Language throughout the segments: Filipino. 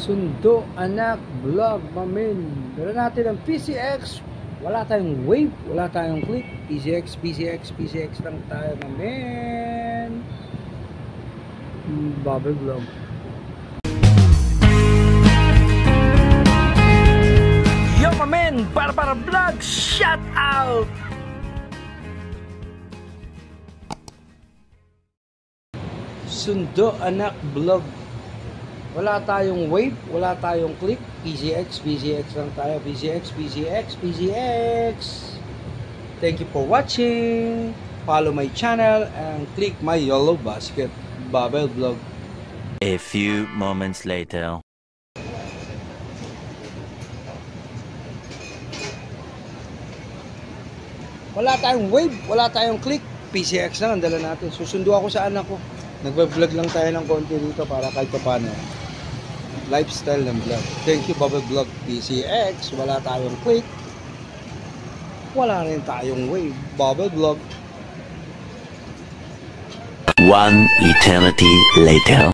Sundo Anak Vlog, mamin. Meron natin ang PCX. Wala tayong wave, wala tayong click. PCX lang tayo, mamin. Bubble Vlog. Yo, mamin! Para Vlog! Shout out! Sundo Anak Vlog. Wala tayong wave, wala tayong click. PCX lang tayo. PCX. Thank you for watching. Follow my channel and click my yellow basket. Bubble Vlog. A few moments later. Wala tayong wave, wala tayong click. PCX lang ang dala natin. Susundo ako sa anak ko. Nagba-vlog lang tayo ng konti dito para kahit paano. Lifestyle ng vlog. Thank you, Bubble Vlog. PCX, wala tayong click. Wala rin tayong wave. Bubble Vlog. One eternity later.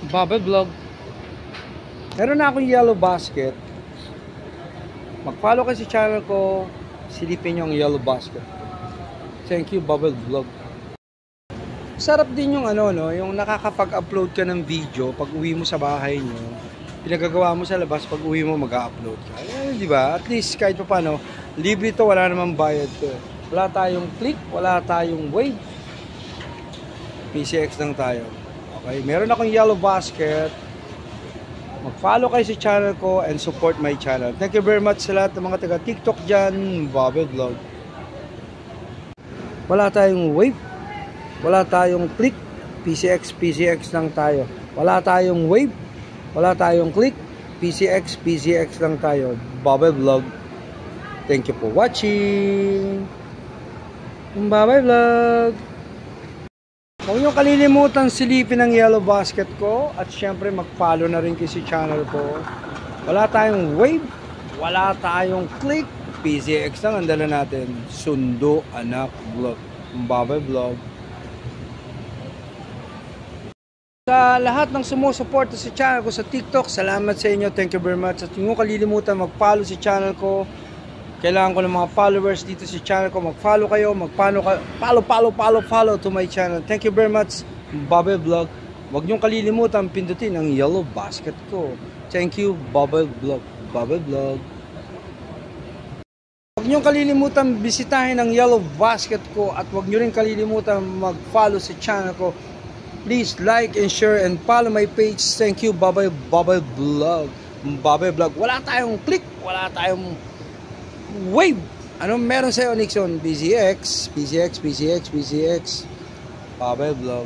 Bubble Vlog. Meron na akong yellow basket. Mag-follow kayo sa channel ko. Silipin nyo ang yellow basket. Thank you, Bubble Vlog. Sarap din yung yung nakakapag-upload ka ng video pag uwi mo sa bahay nyo. Pinagagawa mo sa labas, pag uwi mo mag-upload ka. Di ba? At least kahit pa paano, libre to, wala namang bayad to. Wala tayong click, wala tayong wave. PCX lang tayo. Okay, meron akong yellow basket. Mag-follow kayo sa channel ko and support my channel. Thank you very much sa lahat ng mga taga-TikTok dyan. Bubble Vlog. Wala tayong wave. Wala tayong click. PCX lang tayo. Wala tayong wave. Wala tayong click. PCX lang tayo. Bubble Vlog. Thank you for watching. Bubble Vlog. Huwag nyo kalilimutan silipin ang yellow basket ko. At syempre mag-follow na rin kayo sa channel ko. Wala tayong wave. Wala tayong click. PCX lang ang dala natin. Sundo Anak Vlog. Bubble Vlog. Sa lahat ng sumusuporta sa channel ko sa TikTok, salamat sa inyo. Thank you very much. At huwag kalilimutan mag-follow sa channel ko. Kailangan ko ng mga followers dito sa channel ko. Mag-follow kayo. Follow to my channel. Thank you very much. Bubble Vlog. Huwag niyong kalilimutan pindutin ang yellow basket ko. Thank you, Bubble Vlog. Bubble Vlog. Huwag niyong kalilimutan bisitahin ang yellow basket ko. At huwag niyo rin kalilimutan mag-follow sa channel ko. Please like and share and follow my page. Thank you, Bubble Vlog. Bubble Vlog. Wala tayong click. Wala tayong wave. Anong meron sa'yo, Nixon? PCX. Bubble Vlog.